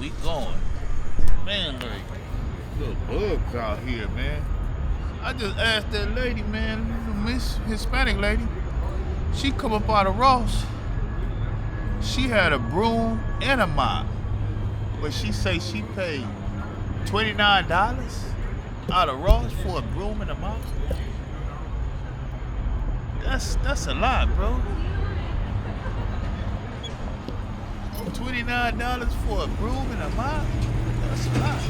We going. Man, like, little bugs out here, man. I just asked that lady, man, the Miss Hispanic lady. She come up out of Ross. She had a broom and a mop. But she say she paid $29 out of Ross for a broom and a mop. That's a lot, bro. $29 for a broom and a mop? That's a lot.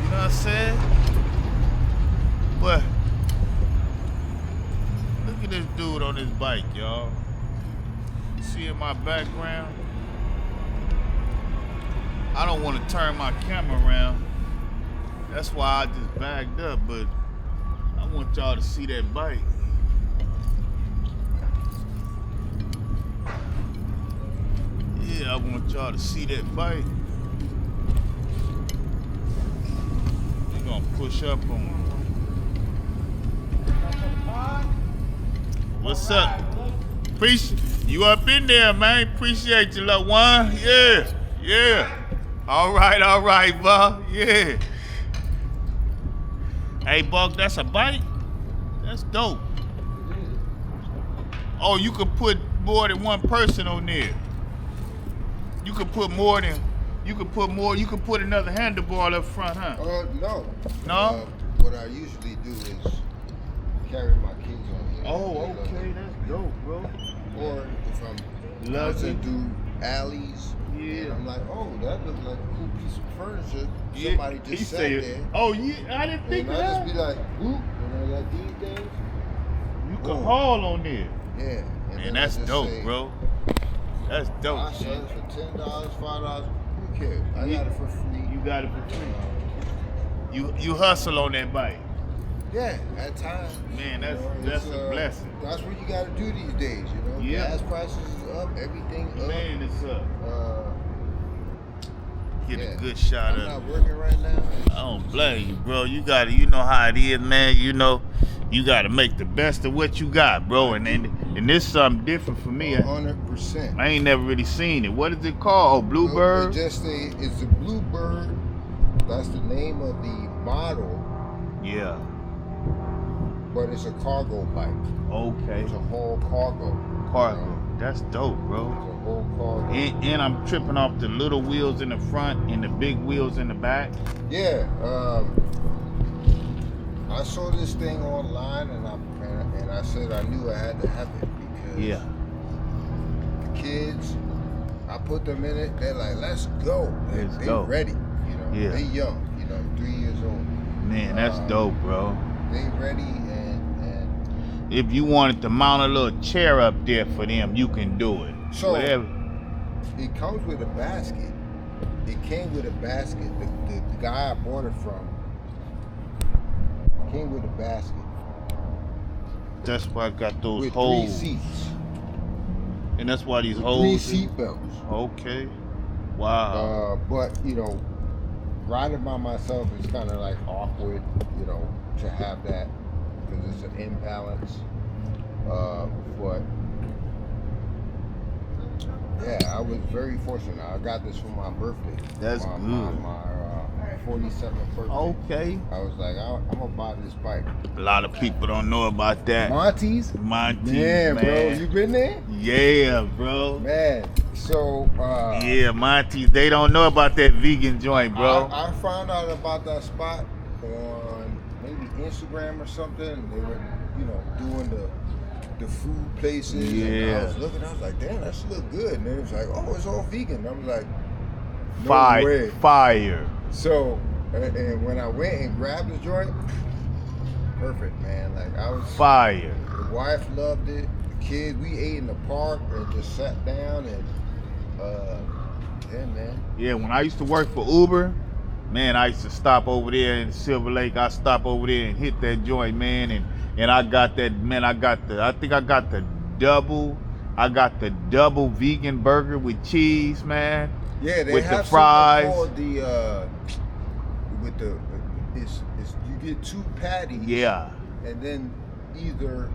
You know what I'm saying? But look at this dude on his bike, y'all. See in my background? I don't want to turn my camera around. That's why I just backed up, but I want y'all to see that bike. Yeah, I want y'all to see that bike. We're gonna push up on him. What's up? You up in there, man. Appreciate you, little one. Yeah. All right, bro. Yeah. Hey, Buck, that's a bike? That's dope. Oh, you could put more than one person on there. You could put another handlebar up front, huh? No. No? What I usually do is carry my keys on here. Oh, okay, that's dope, bro. Or if I'm passing through alleys, and I'm like, oh, that looks like a cool piece of furniture. Somebody just sat there. Oh, yeah, I didn't think of that. I just be like, whoop, like these things. You can haul on there. Yeah. Man, that's dope, bro. That's dope. I sell it for $10, $5. Who cares? I got it for free. You got it for free. You hustle on that bike. Yeah, at times. Man, that's a blessing. That's what you got to do these days, you know. Yeah. Gas prices is up, everything up. Man, it's up. Get Yeah. a good shot I'm of it. not working right now. I don't blame you, bro. You know how it is, man. You gotta make the best of what you got, bro. And this is something different for me. 100%. I ain't never really seen it. What is it called? Oh, Bluebird? They just say it's a Bluebird. That's the name of the model. Yeah. But it's a cargo bike. Okay. It's a whole cargo. That's dope, bro. It's a whole cargo. And I'm tripping off the little wheels in the front and the big wheels in the back. Yeah. I saw this thing online and I said I knew I had to have it because the kids, I put them in it. They're like, let's go. They're ready. You know. Yeah. They young. 3 years old. Man, that's dope, bro. They ready and if you wanted to mount a little chair up there for them, you can do it. So whatever. It comes with a basket. It came with a basket. The guy I bought it from came with a basket. That's why I got those with holes. 3 seats. And that's why these with holes. 3 seat belts. Okay. Wow. But riding by myself is kind of like awkward, to have that because it's an imbalance. But yeah, I was very fortunate. I got this for my birthday. That's good. My 47th birthday. Okay. I was like, I'm gonna buy this bike. A lot of people don't know about that. Monty's? Monty's, yeah, man. bro. You been there? Yeah, bro. Man. So yeah, Monty's. They don't know about that vegan joint, bro. I found out about that spot on maybe Instagram or something. They were, doing the food places. Yeah. And I was looking, I was like, damn, that should look good. And it was like, oh, it's all vegan. I was like, no way. Fire. So, and when I went and grabbed the joint, perfect, man. Like, I was fire. The wife loved it. The kids, we ate in the park and just sat down and, yeah, man. Yeah, when I used to work for Uber, man, I used to stop over there in Silver Lake. I stop over there and hit that joint, man, and I got that, man. I think I got the double vegan burger with cheese, man. Yeah, they with have the fries. something called you get 2 patties. Yeah. And then either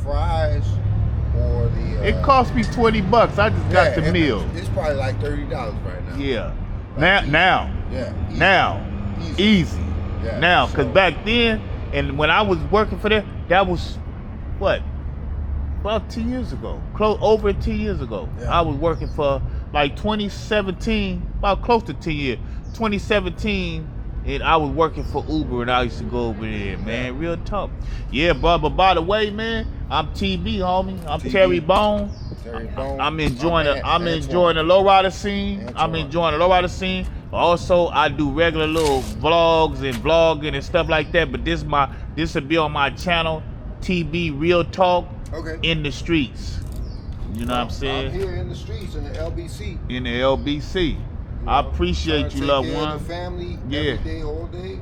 fries or the It cost me $20. I just got the meal. It's probably like $30 right now. Yeah. Like Now. Yeah. Now. Easy. Yeah, Now, so- because back then, and when I was working for them, that was, what? About 2 years ago. Over 2 years ago. Yeah. I was working for like 2017, about close to 10 years. 2017, and I was working for Uber, and I used to go over there, man. Real talk. Yeah, but by the way, man, I'm TB, homie. I'm TB. Terry Bone. Terry Bone. I'm enjoying the Antoine. lowrider scene. Antoine. I'm enjoying the lowrider scene. Also, I do regular little vlogs and vlogging and stuff like that. But this will be on my channel, TB Real Talk. Okay. In the streets. You know what I'm saying? I'm here in the streets in the LBC. In the LBC. I appreciate you, loved one. The family, yeah. every day, all day.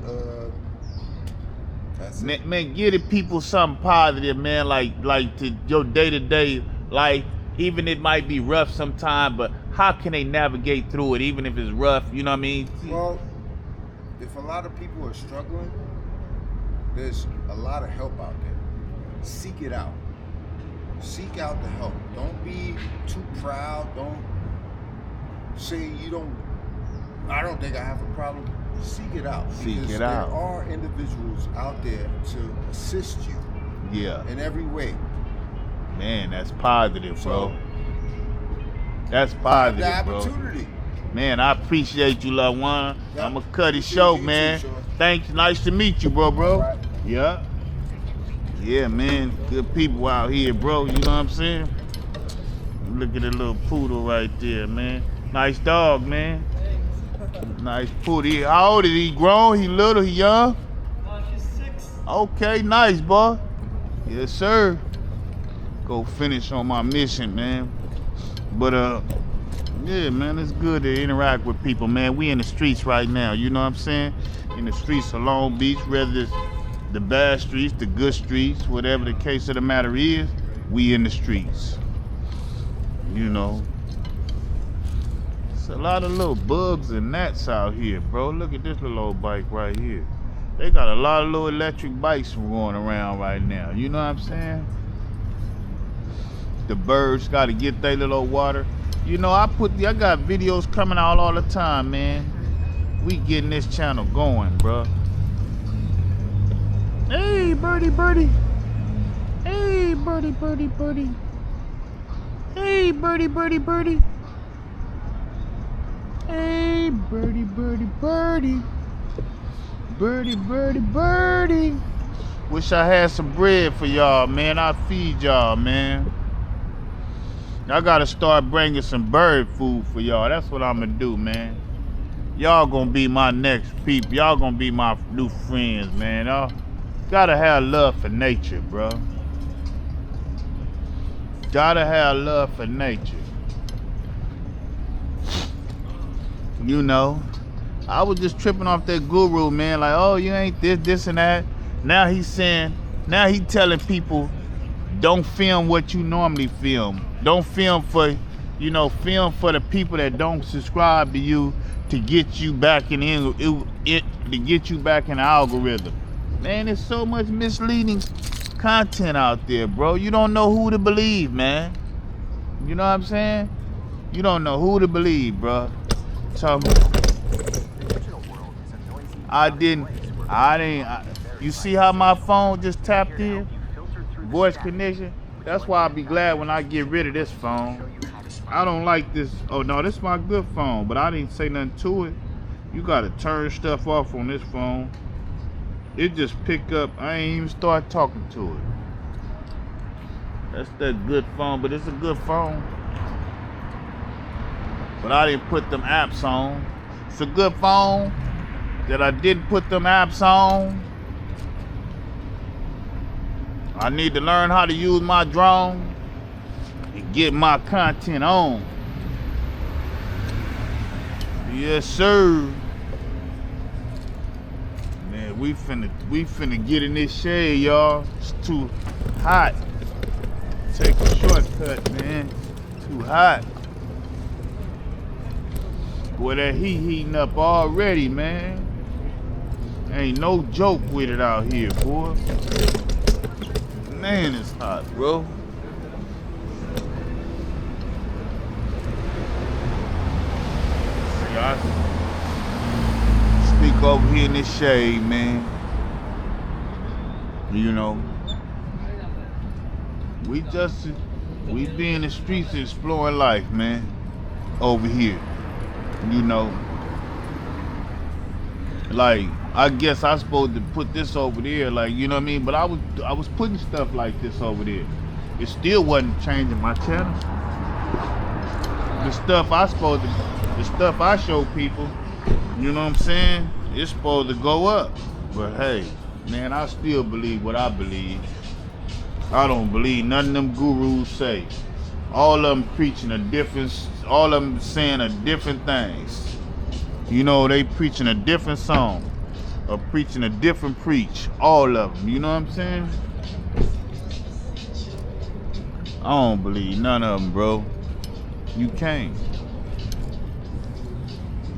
That's it. Man, give the people something positive, man. Like to your day-to-day life. Even it might be rough sometimes, but how can they navigate through it, even if it's rough? You know what I mean? Well, if a lot of people are struggling, there's a lot of help out there. Seek it out. Seek out the help. Don't be too proud. Don't say I don't think I have a problem. Seek it out. Seek it There out. are individuals out there to assist you. Yeah. In every way. Man, that's positive, bro. That's positive, the bro. opportunity. Man, I appreciate you, loved one. Yeah. I'm gonna cut it short, man. Thanks. Nice to meet you, bro. Right. Yeah. Yeah, man. Good people out here, bro. You know what I'm saying? Look at the little poodle right there, man. Nice dog, man. Nice poodle. How old is he? Grown? He little? He young? She's 6. Okay, nice, boy. Yes, sir. Go finish on my mission, man. But yeah, man, it's good to interact with people, man. We in the streets right now, you know what I'm saying? In the streets of Long Beach, whether it's the bad streets, the good streets, whatever the case of the matter is, we in the streets. You know. It's a lot of little bugs and gnats out here, bro. Look at this little old bike right here. They got a lot of little electric bikes going around right now. You know what I'm saying? The birds got to get their little water. You know, I got videos coming out all the time, man. We getting this channel going, bro. Hey, birdie, birdie. Hey, birdie, birdie, birdie. Hey, birdie, birdie, birdie. Hey, birdie, birdie, birdie. Birdie, birdie, birdie. Wish I had some bread for y'all, man. I'll feed y'all, man. I gotta start bringing some bird food for y'all. That's what I'm gonna do, man. Y'all gonna be my next people. Y'all gonna be my new friends, man. Y'all gotta have love for nature, bro. Gotta have love for nature. You know, I was just tripping off that guru, man. Like, oh, you ain't this and that. Now he's telling people, don't film what you normally film. Don't film for, film for the people that don't subscribe to you to get you back in the algorithm. Man, there's so much misleading content out there, bro. You don't know who to believe, man. You know what I'm saying? You don't know who to believe, bro. So you see how my phone just tapped in? Voice connection. That's why I'll be glad when I get rid of this phone. I don't like this. Oh no, this is my good phone, but I didn't say nothing to it. You gotta turn stuff off on this phone. It just pick up. I ain't even start talking to it. That's that good phone, but it's a good phone. But I didn't put them apps on. It's a good phone that I didn't put them apps on. I need to learn how to use my drone and get my content on. Yes, sir. Man, we finna get in this shade, y'all. It's too hot. Take a shortcut, man. Too hot. Boy, that heat heating up already, man. Ain't no joke with it out here, boy. Man, it's hot, bro. I speak over here in this shade, man. You know, we be in the streets exploring life, man. Over here, you know. Like, I guess I supposed to put this over there, like, you know what I mean? But I was putting stuff like this over there. It still wasn't changing my channel. The stuff I show people, you know what I'm saying? It's supposed to go up. But hey, man, I still believe what I believe. I don't believe none of them gurus say. All of them preaching all of them saying a different things. You know, they preaching a different song or preaching a different preach. All of them, you know what I'm saying? I don't believe none of them, bro. You can't.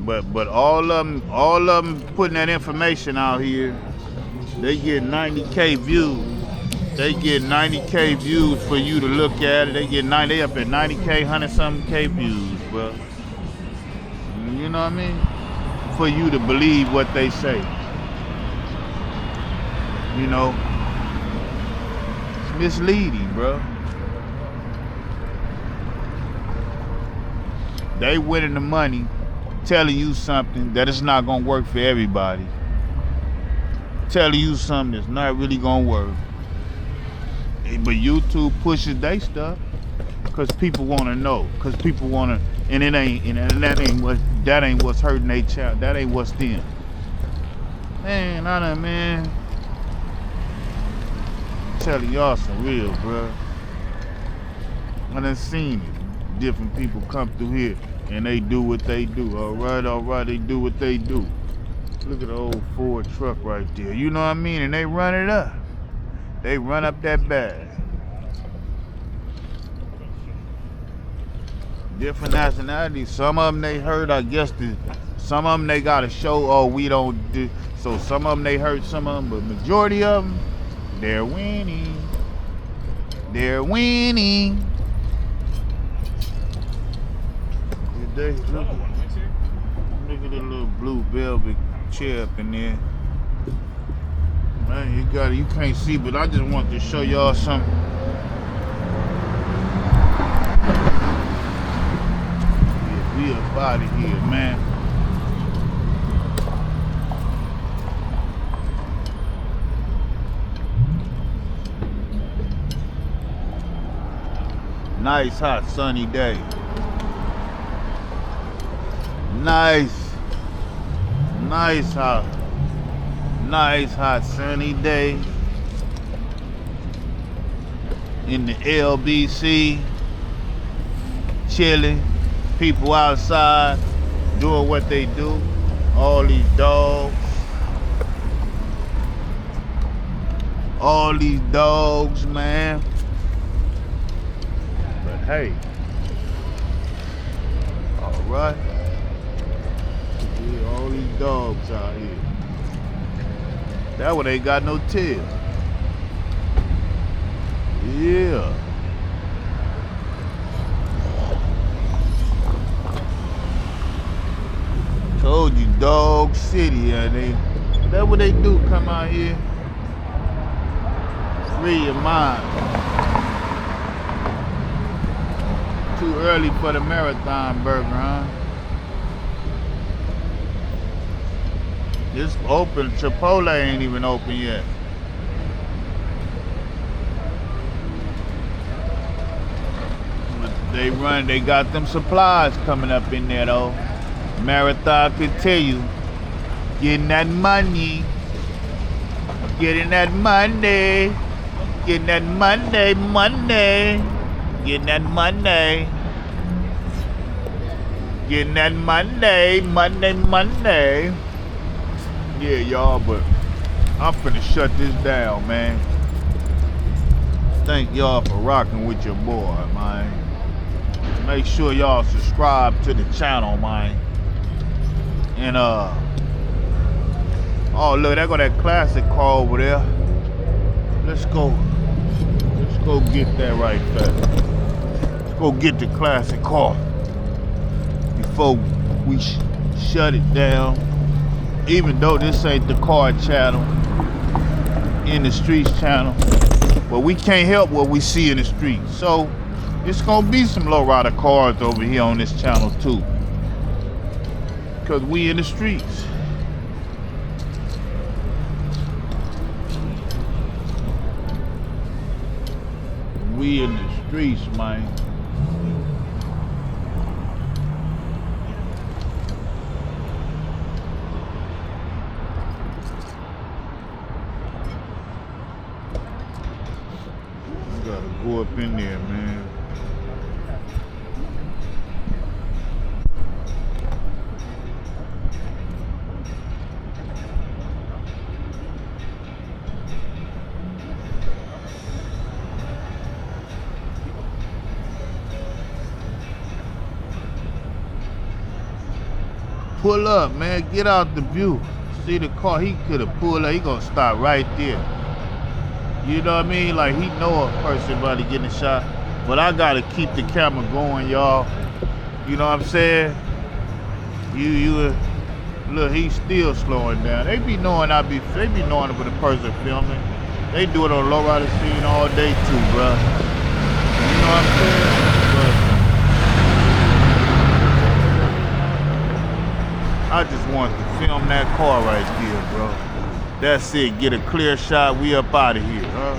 But all of them putting that information out here, they get 90K views. They get 90K views for you to look at it. They up at 90K, 100-something K views, bro. You know what I mean? For you to believe what they say. You know, it's misleading, bro. They winning the money, telling you something that it's not gonna work for everybody. Telling you something that's not really gonna work. But YouTube pushes their stuff because people want to know, because people want to, and that ain't what's hurting their child. That ain't what's them. Man, man. I'm telling y'all some real, bro. I done seen it. Different people come through here and they do what they do. All right, they do what they do. Look at the old Ford truck right there. You know what I mean? And they run it up. They run up that bag. Different nationalities. Some of them they heard, I guess, some of them they got to show, oh, we don't do. So some of them they hurt some of them, but majority of them, they're winning. They're winning. Look at the little blue velvet chair up in there. Man, you can't see, but I just want to show y'all something. Yeah, we up out of here, man. Nice hot sunny day. Nice hot sunny day in the LBC, chilling, people outside doing what they do. All these dogs, man. But hey, all right. Yeah, all these dogs out here. That one ain't got no tail. Yeah. Told you, Dog City, that's what they do, come out here. Free your mind. Too early for the marathon burger, huh? It's open. Chipotle ain't even open yet. But they got them supplies coming up in there though. Marathon continue. Getting that money. Getting that money. Getting that money. Getting that money. Getting that money. Yeah, y'all, but I'm finna shut this down, man. Thank y'all for rocking with your boy, man. Make sure y'all subscribe to the channel, man. And oh look, there go that classic car over there. Let's go get that right fast. Let's go get the classic car before we shut it down. Even though this ain't the car channel, in the streets channel, but we can't help what we see in the streets. So it's gonna be some lowrider cars over here on this channel too, cause we in the streets. We in the streets, man. Gotta go up in there, man. Pull up, man. Get out the view. See the car. He could have pulled up. He gonna stop right there. You know what I mean? Like, he know a person about to get a shot. But I gotta keep the camera going, y'all. You know what I'm saying? Look, he's still slowing down. They be knowing they be knowing with a person filming. They do it on lowrider scene all day too, bruh. You know what I'm saying? I just wanted to film that car right there, bro. That's it. Get a clear shot. We up out of here, huh?